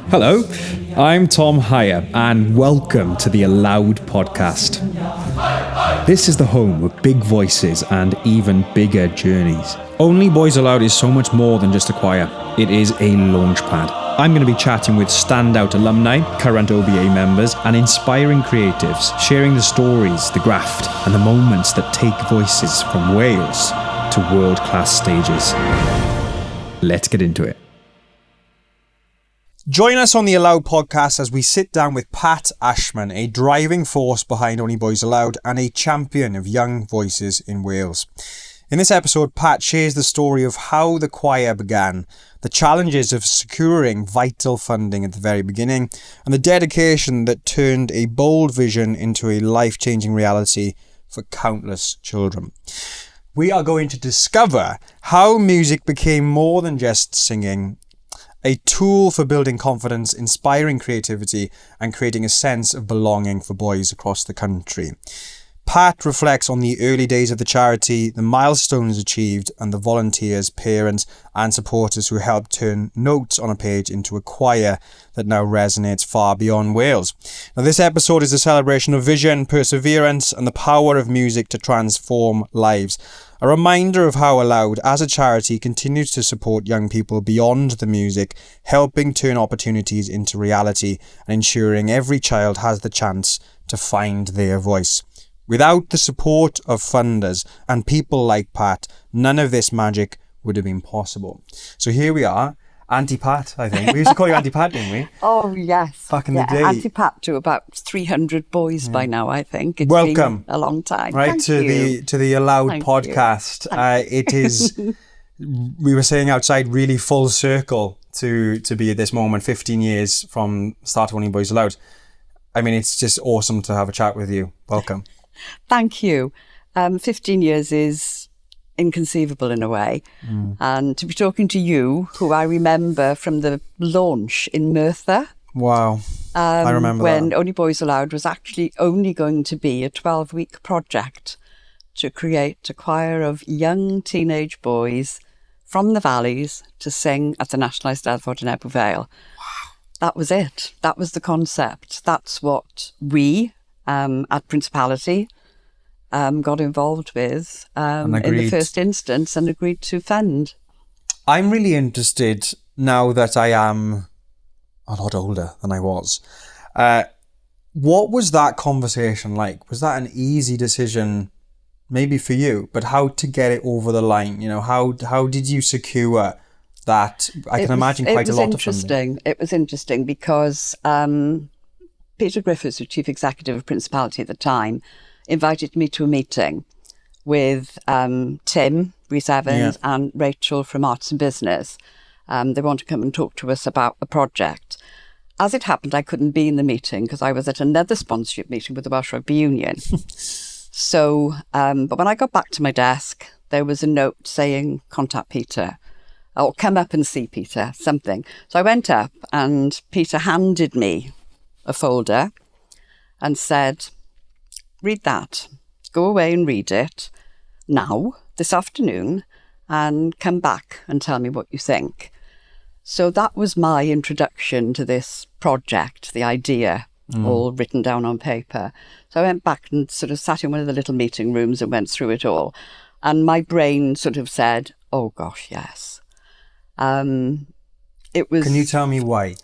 Hello, I'm Tom Hier, and welcome to the Aloud Podcast. This is the home of big voices and even bigger journeys. Only Boys Aloud is so much more than just a choir. It is a launchpad. I'm going to be chatting with standout alumni, current OBA members, and inspiring creatives, sharing the stories, the graft, and the moments that take voices from Wales to world-class stages. Let's get into it. Join us on the Aloud Podcast as we sit down with Pat Ashman, a driving force behind Only Boys Aloud and a champion of young voices in Wales. In this episode, Pat shares the story of how the choir began, the challenges of securing vital funding at the very beginning, and the dedication that turned a bold vision into a life-changing reality for countless children. We are going to discover how music became more than just singing, a tool for building confidence, inspiring creativity, and creating a sense of belonging for boys across the country. Pat reflects on the early days of the charity, the milestones achieved, and the volunteers, parents, and supporters who helped turn notes on a page into a choir that now resonates far beyond Wales. Now, this episode is a celebration of vision, perseverance, and the power of music to transform lives. A reminder of how Aloud, as a charity, continues to support young people beyond the music, helping turn opportunities into reality and ensuring every child has the chance to find their voice. Without the support of funders and people like Pat, none of this magic would have been possible. So here we are, Auntie Pat, I think. We used to call you Auntie Pat, didn't we? Oh, yes. Back in the day. Auntie Pat to about 300 boys by now, I think. It's Welcome. been a long time. Right, Thank to you. the Aloud Thank Podcast. It is, we were saying outside, really full circle to be at this moment, 15 years from start of Only Boys Aloud. I mean, it's just awesome to have a chat with you. Welcome. Thank you. 15 years is inconceivable in a way. And to be talking to you, who I remember from the launch in Merthyr. Wow. I remember when that. Only Boys Aloud was actually only going to be a 12-week project to create a choir of young teenage boys from the valleys to sing at the National Eisteddfod in Ebbw Vale. Wow. That was it. That was the concept. That's what we at Principality got involved with in the first instance and agreed to fund. I'm really interested now that I am a lot older than I was. What was that conversation like? Was that an easy decision, maybe for you, but how to get it over the line? You know, how did you secure that? I can imagine quite a lot of funding. It was interesting because Peter Griffiths, the chief executive of Principality at the time, invited me to a meeting with Tim, Rhys Evans, and Rachel from Arts and Business. They wanted to come and talk to us about the project. As it happened, I couldn't be in the meeting because I was at another sponsorship meeting with the Welsh Rugby Union. So, but when I got back to my desk, there was a note saying, contact Peter, or come up and see Peter, something. So I went up and Peter handed me a folder and said, read that, go away and read it now, this afternoon, and come back and tell me what you think. So that was my introduction to this project, the idea, all written down on paper. So I went back and sort of sat in one of the little meeting rooms and went through it all. And my brain sort of said, oh gosh, yes. It was. Can you tell me why?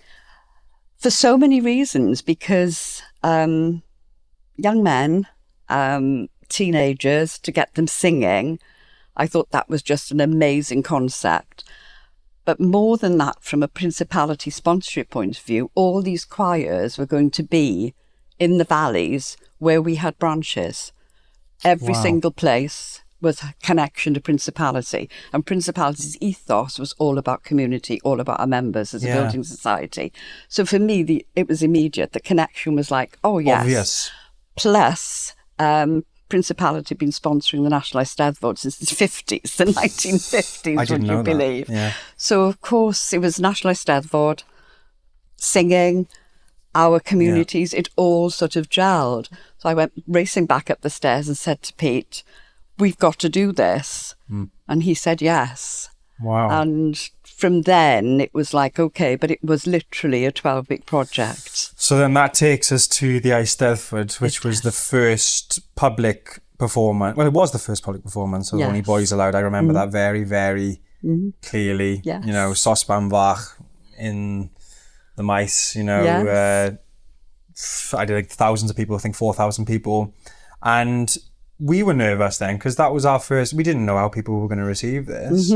For so many reasons, because young men, teenagers, to get them singing, I thought that was just an amazing concept. But more than that, from a Principality sponsorship point of view, all these choirs were going to be in the valleys where we had branches. Every single place was a connection to Principality. And Principality's ethos was all about community, all about our members as a building society. So for me, it was immediate. The connection was like, oh, yes. Obvious. Plus, Principality had been sponsoring the National Eisteddfod since the 50s, the 1950s, would you believe? Yeah. So, of course, it was National Eisteddfod, singing, our communities, it all sort of gelled. So I went racing back up the stairs and said to Pete, we've got to do this. And he said yes. Wow. And from then it was like, okay, but it was literally a 12-week project. So then that takes us to the Eisteddfod, which was the first public performance. Well, it was the first public performance of Only Boys Aloud. I remember that very, very clearly. Yes. You know, Sosban Fach in the mice, you know, I did like thousands of people, I think 4,000 people. And we were nervous then because that was our first, we didn't know how people were going to receive this.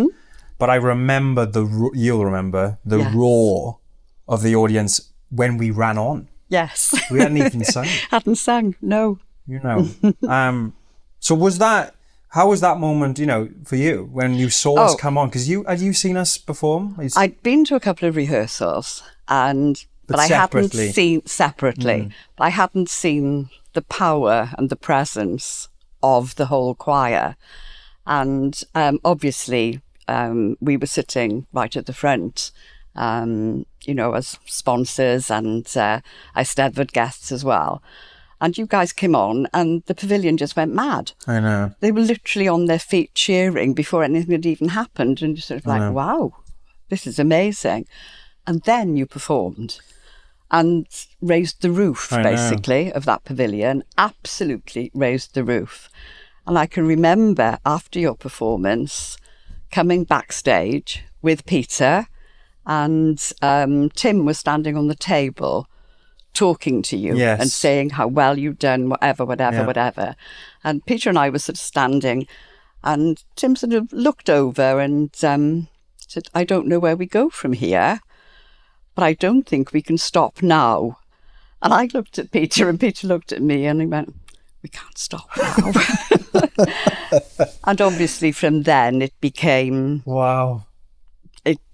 But I remember you'll remember the roar of the audience when we ran on. Yes. We hadn't even sung. Hadn't sung, no. You know. So how was that moment, you know, for you when you saw us come on? Because had you seen us perform? I'd been to a couple of rehearsals but I hadn't seen separately. But I hadn't seen the power and the presence of the whole choir. And obviously we were sitting right at the front, you know, as sponsors and Eisteddfod guests as well. And you guys came on and the pavilion just went mad. I know. They were literally on their feet cheering before anything had even happened, and just sort of like, wow, this is amazing. And then you performed and raised the roof, basically, of that pavilion, absolutely raised the roof. And I can remember after your performance coming backstage with Peter, and Tim was standing on the table talking to you and saying how well you've done, whatever. And Peter and I were sort of standing, and Tim sort of looked over and said, I don't know where we go from here, but I don't think we can stop now. And I looked at Peter and Peter looked at me and he went, we can't stop now. And obviously from then it became... Wow.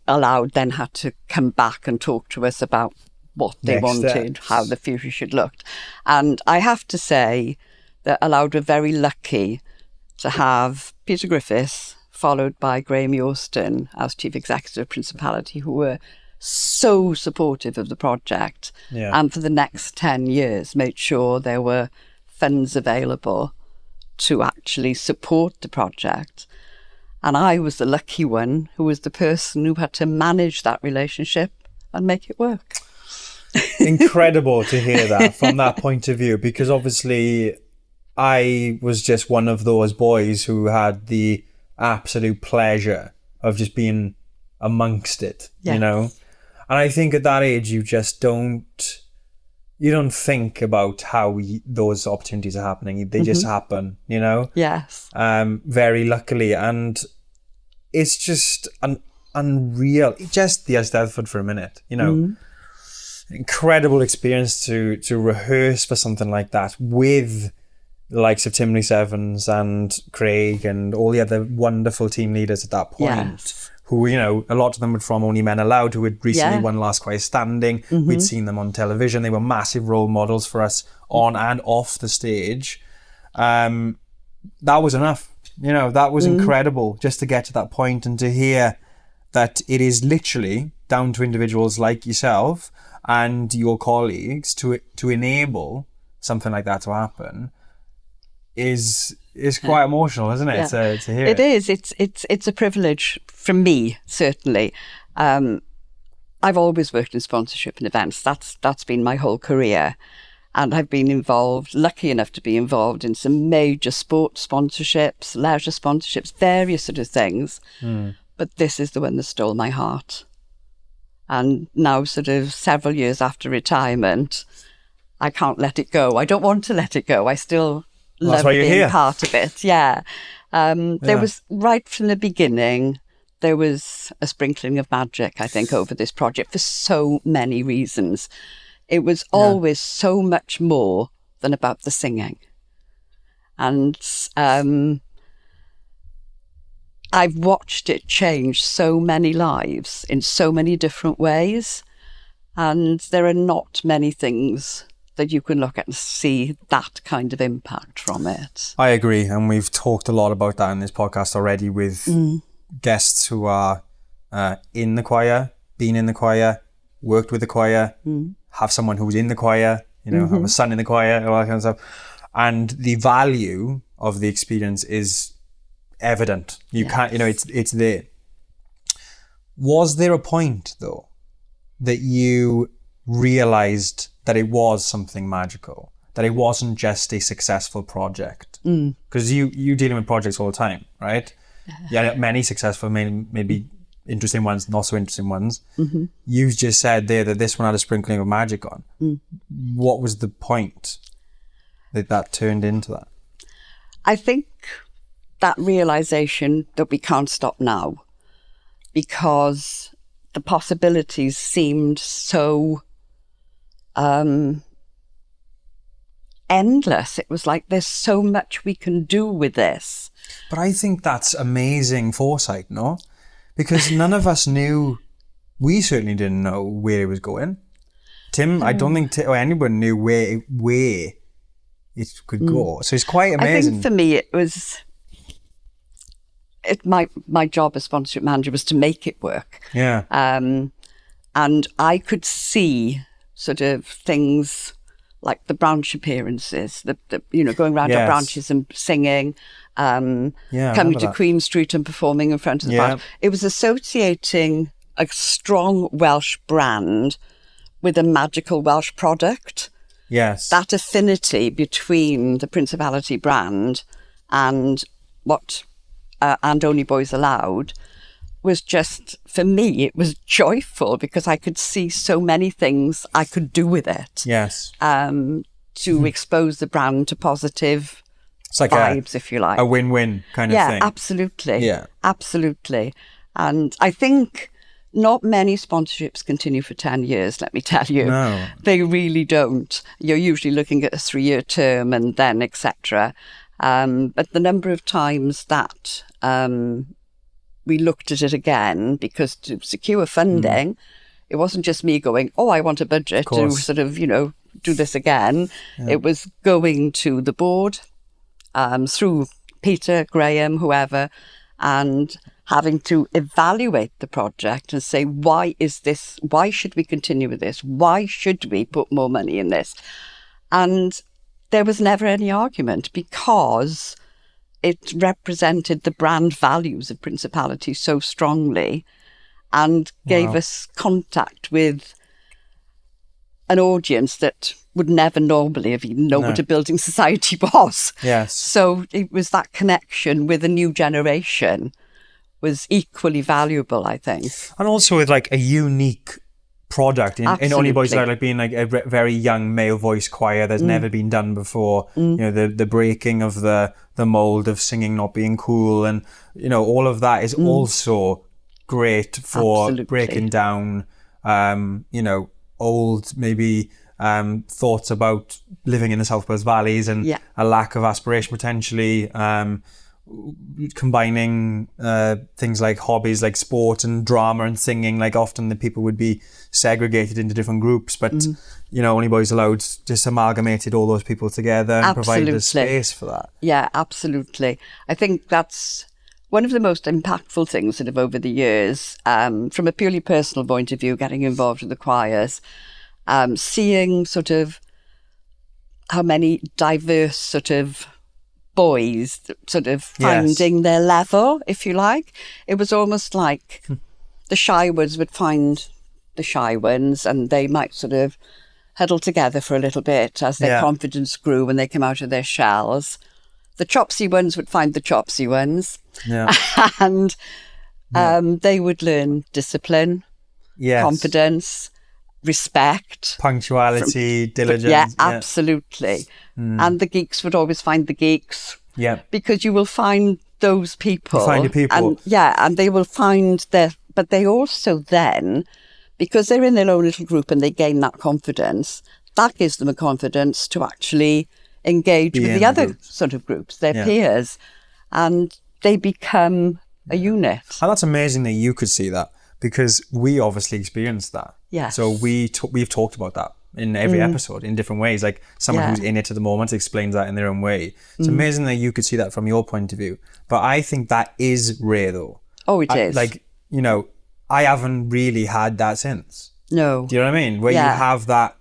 Aloud then had to come back and talk to us about what they wanted, how the future should look. And I have to say that Aloud were very lucky to have Peter Griffiths, followed by Graham Yorston as Chief Executive of Principality, who were so supportive of the project. And for the next 10 years made sure there were funds available to actually support the project. And I was the lucky one who was the person who had to manage that relationship and make it work. Incredible to hear that from that point of view, because obviously I was just one of those boys who had the absolute pleasure of just being amongst it, you know? And I think at that age, you just don't think about how those opportunities are happening. They just happen, you know? Yes. Very luckily. And it's just unreal. Just the Eisteddfod for a minute, you know? Incredible experience to rehearse for something like that with the likes of Tim Rhys-Evans and Craig and all the other wonderful team leaders at that point, who, you know, a lot of them were from Only Men Aloud, who had recently won Last Choir Standing. We'd seen them on television. They were massive role models for us on and off the stage. That was enough. You know, that was incredible just to get to that point and to hear that it is literally down to individuals like yourself and your colleagues to enable something like that to happen is quite emotional, isn't it? To hear it is. It's a privilege from me, certainly. I've always worked in sponsorship and events. That's been my whole career. And I've been lucky enough to be involved in some major sports sponsorships, leisure sponsorships, various sort of things. But this is the one that stole my heart. And now, sort of several years after retirement, I can't let it go. I don't want to let it go. I still love being part of it. There was, right from the beginning, there was a sprinkling of magic, I think, over this project for so many reasons. It was always so much more than about the singing. And I've watched it change so many lives in so many different ways. And there are not many things that you can look at and see that kind of impact from it. I agree. And we've talked a lot about that in this podcast already with guests who are in the choir, been in the choir, worked with the choir, have someone who's in the choir, you know, have a son in the choir, all that kind of stuff. And the value of the experience is evident. You can't, you know, it's there. Was there a point, though, that you realised that it was something magical? That it wasn't just a successful project? Because you dealing with projects all the time, right? Yeah, many successful, maybe interesting ones, not so interesting ones. Mm-hmm. You just said there that this one had a sprinkling of magic on. What was the point that turned into that? I think that realisation that we can't stop now, because the possibilities seemed so endless. It was like, there's so much we can do with this. But I think that's amazing foresight, no? Because none of us knew, we certainly didn't know where it was going. Tim, I don't think or anyone knew where it could go. So it's quite amazing. I think for me, it was... my job as sponsorship manager was to make it work. Yeah. And I could see sort of things like the branch appearances, the going around our branches and singing, coming to Queen Street and performing in front of the branch. It was associating a strong Welsh brand with a magical Welsh product. Yes. That affinity between the Principality brand and and Only Boys Aloud was just, for me, it was joyful because I could see so many things I could do with it. Yes. To expose the brand to positive vibes, if you like. A win-win kind of thing. Yeah, absolutely. Yeah. Absolutely. And I think not many sponsorships continue for 10 years, let me tell you. No. They really don't. You're usually looking at a 3-year term and then etc. But the number of times that we looked at it again, because to secure funding, it wasn't just me going, I want a budget to sort of, do this again. Yeah. It was going to the board through Peter, Graham, whoever, and having to evaluate the project and say, why should we continue with this? Why should we put more money in this? And there was never any argument, because it represented the brand values of Principality so strongly and gave us contact with an audience that would never normally have even known what a building society was. Yes. So it was that connection with a new generation was equally valuable, I think. And also with like a unique product in Only Boys Aloud, like being like a very young male voice choir that's never been done before. The breaking of the mold of singing not being cool, and all of that is also great for breaking down old maybe thoughts about living in the South Wales valleys and a lack of aspiration potentially, combining things like hobbies like sport and drama and singing. Like often the people would be segregated into different groups, but Only Boys Aloud just amalgamated all those people together and provided a space for that. Yeah, absolutely. I think that's one of the most impactful things sort of over the years, from a purely personal point of view, getting involved with the choirs, seeing sort of how many diverse sort of boys sort of finding their level, if you like. It was almost like the shy ones would find the shy ones, and they might sort of huddle together for a little bit as their confidence grew when they came out of their shells. The chopsy ones would find the chopsy ones, and they would learn discipline, confidence, respect, punctuality, diligence. Yeah, absolutely. And the geeks would always find the geeks. Yeah. Because you will find those people. You find your people. And they will find but they also then, because they're in their own little group and they gain that confidence, that gives them a confidence to actually engage with the other sort of groups, their peers, and they become a unit. And that's amazing that you could see that, because we obviously experienced that. Yes. So we've talked about that in every episode in different ways. Like someone who's in it at the moment explains that in their own way. It's amazing that you could see that from your point of view. But I think that is rare though. Oh, it is. Like, I haven't really had that since. No. Do you know what I mean? Where you have that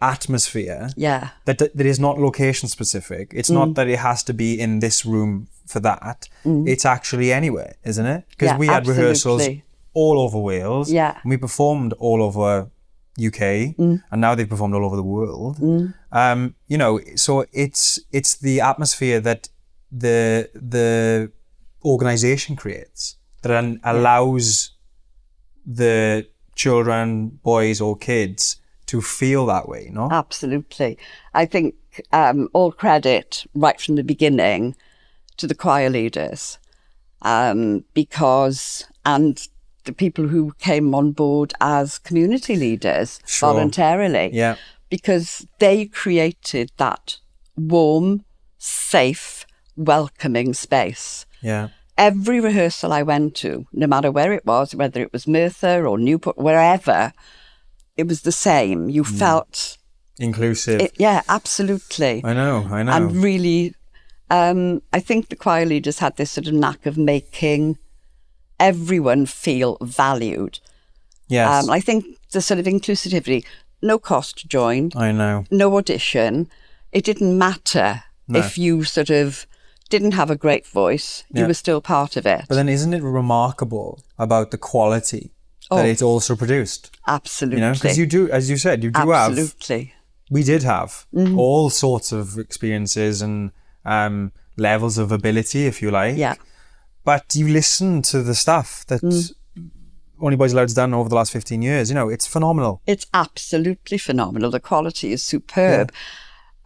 atmosphere that is not location specific. It's not that it has to be in this room for that. It's actually anywhere, isn't it? Because we had rehearsals all over Wales. Yeah. And we performed all over UK, and now they've performed all over the world. You know, so it's the atmosphere that the organisation creates that then allows the children, boys or kids to feel that way, no? Absolutely. I think all credit right from the beginning to the choir leaders, because, and the people who came on board as community leaders voluntarily, because they created that warm, safe, welcoming space. Yeah. Every rehearsal I went to, no matter where it was, whether it was Merthyr or Newport, wherever, it was the same. You felt inclusive. Yeah, absolutely. I know. And really, I think the choir leaders had this sort of knack of making everyone feel valued. Yes. I think the sort of inclusivity, no cost to join. I know. No audition. It didn't matter if you sort of didn't have a great voice, you were still part of it. But then isn't it remarkable about the quality that it also produced? Absolutely. You know, because you do, as you said, you do Absolutely. We did have all sorts of experiences and levels of ability, if you like. Yeah. But you listen to the stuff that Only Boys Aloud's done over the last 15 years, you know, it's phenomenal. It's absolutely phenomenal. The quality is superb. Yeah.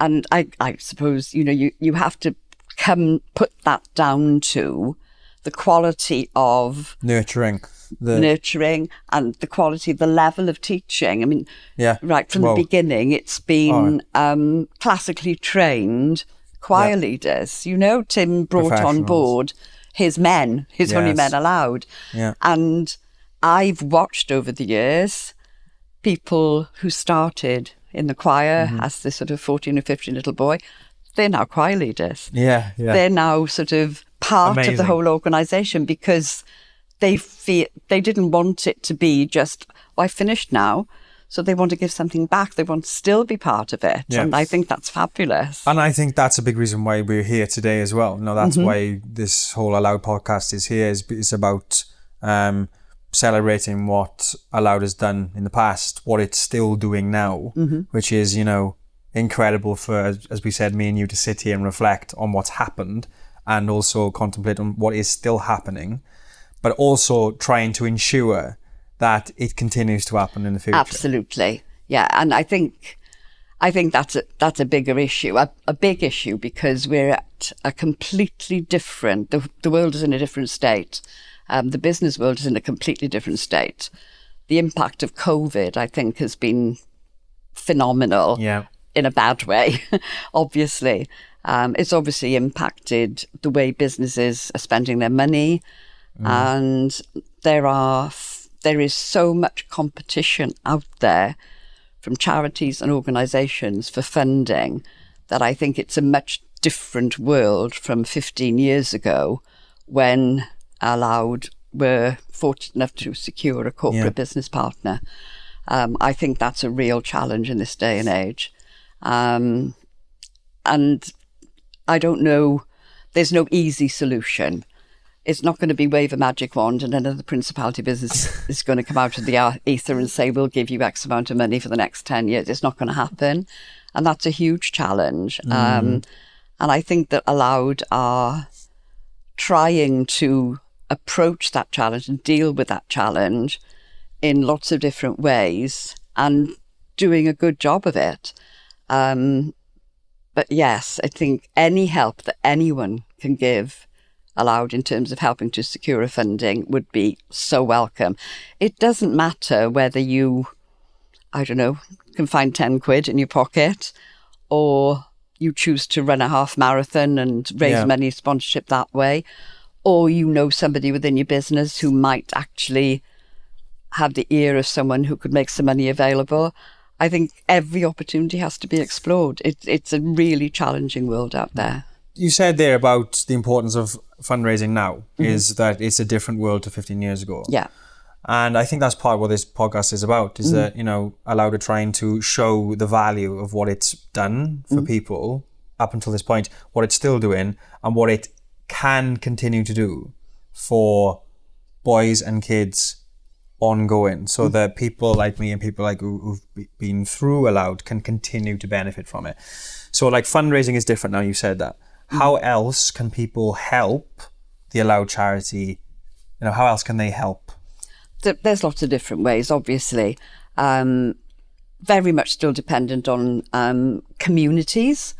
And I suppose, you know, you have to put that down to the quality of nurturing and the quality, the level of teaching. I mean, right from the beginning, it's been classically trained choir leaders. You know, Tim brought on board his Only Men Aloud. Yeah. And I've watched over the years people who started in the choir as this sort of 14 or 15 little boy. They're now choir leaders. Yeah. They're now sort of part of the whole organisation because they didn't want it to be just, I finished now, so they want to give something back. They want to still be part of it. Yeah. And I think that's fabulous. And I think that's a big reason why we're here today as well. No, that's why this whole Aloud podcast is here, is about celebrating what Aloud has done in the past, what it's still doing now, which is, you know, incredible for, as we said, me and you to sit here and reflect on what's happened and also contemplate on what is still happening, but also trying to ensure that it continues to happen in the future. Absolutely. Yeah. And I think that's a bigger issue, a big issue, because we're at a completely different, the world is in a different state. The business world is in a completely different state. The impact of COVID, I think, has been phenomenal. Yeah. In a bad way, obviously. It's obviously impacted the way businesses are spending their money, and there is so much competition out there from charities and organisations for funding that I think it's a much different world from 15 years ago when Aloud were fortunate enough to secure a corporate business partner. I think that's a real challenge in this day and age. And I don't know, there's no easy solution. It's not going to be wave a magic wand and another principality business is going to come out of the ether and say, we'll give you X amount of money for the next 10 years. It's not going to happen. And that's a huge challenge. And I think that Aloud are trying to approach that challenge and deal with that challenge in lots of different ways and doing a good job of it. But yes, I think any help that anyone can give Aloud in terms of helping to secure a funding would be so welcome. It doesn't matter whether you, I don't know, can find 10 quid in your pocket, or you choose to run a half marathon and raise money sponsorship that way, or you know somebody within your business who might actually have the ear of someone who could make some money available. I think every opportunity has to be explored. It's a really challenging world out there. You said there about the importance of fundraising now, is that it's a different world to 15 years ago. Yeah. And I think that's part of what this podcast is about, is that, you know, Aloud are trying to show the value of what it's done for people up until this point, what it's still doing, and what it can continue to do for boys and kids ongoing, so that people like me and people like who've been through Aloud can continue to benefit from it. So like fundraising is different now, you said that. How else can people help the Aloud charity? You know, how else can they help? There's lots of different ways, obviously. Very much still dependent on communities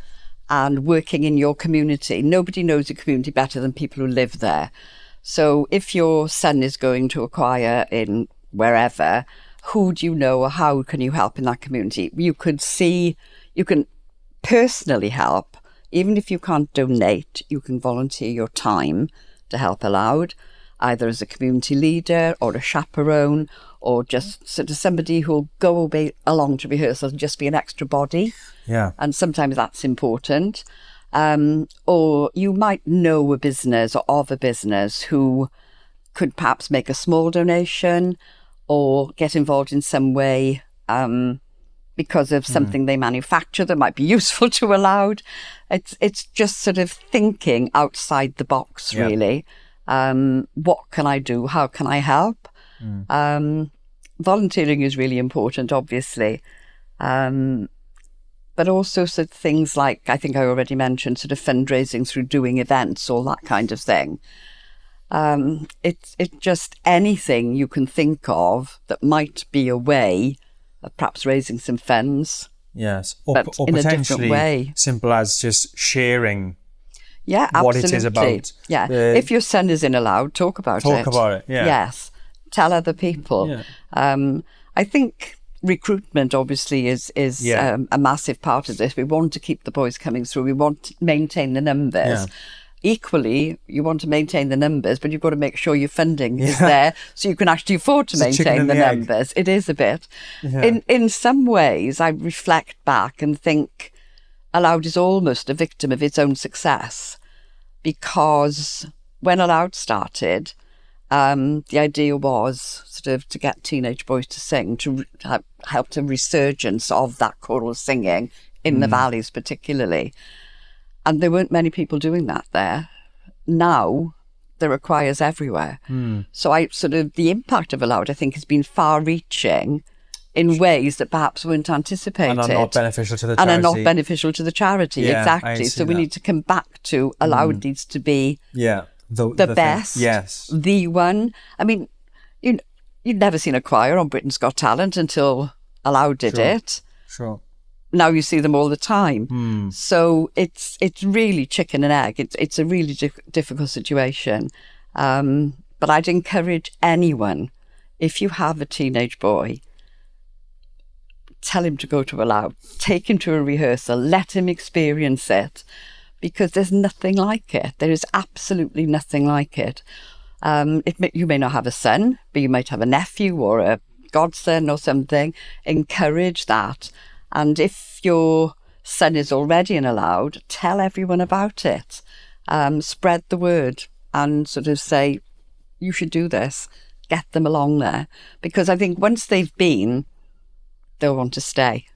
and working in your community. Nobody knows a community better than people who live there. So if your son is going to a choir in wherever, who do you know or how can you help in that community? You can personally help. Even if you can't donate, you can volunteer your time to help Aloud, either as a community leader or a chaperone, or just sort of somebody who'll go along to rehearsals and just be an extra body. Yeah. And sometimes that's important. Or you might know a business or of a business who could perhaps make a small donation or get involved in some way because of something they manufacture that might be useful to Aloud. It's just sort of thinking outside the box, really. What can I do? How can I help? Volunteering is really important, obviously. But also sort of things like, I think I already mentioned, sort of fundraising through doing events, all that kind of thing. It's just anything you can think of that might be a way of perhaps raising some funds. Yes, or in a different way. Simple as just sharing. Yeah, absolutely. What it is about. Yeah, if your son is in Aloud, talk about it. Talk about it. Yeah. Yes, tell other people. Yeah. I think recruitment obviously is a massive part of this. We want to keep the boys coming through. We want to maintain the numbers. Yeah. Equally, you want to maintain the numbers, but you've got to make sure your funding is there so you can actually afford to maintain the numbers. It is a bit. Yeah. In some ways, I reflect back and think Aloud is almost a victim of its own success, because when Aloud started, the idea was sort of to get teenage boys to sing, to help the resurgence of that choral singing in the valleys particularly. And there weren't many people doing that there. Now, there are choirs everywhere. So the impact of Aloud, I think, has been far-reaching in ways that perhaps weren't anticipated. And are not beneficial to the charity. And are not beneficial to the charity, Yeah, exactly. So we need to come back to Aloud needs to be the best, yes, the one. I mean, you'd never seen a choir on Britain's Got Talent until Aloud did it. Sure. Now you see them all the time. So it's really chicken and egg. It's a really difficult situation. But I'd encourage anyone, if you have a teenage boy, tell him to go to Aloud. Take him to a rehearsal. Let him experience it. Because there's nothing like it. There is absolutely nothing like it. You may not have a son, but you might have a nephew or a godson or something. Encourage that. And if your son is already in Aloud, tell everyone about it. Spread the word and sort of say, you should do this. Get them along there. Because I think once they've been, they'll want to stay.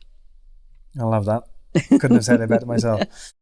I love that. Couldn't have said it better myself.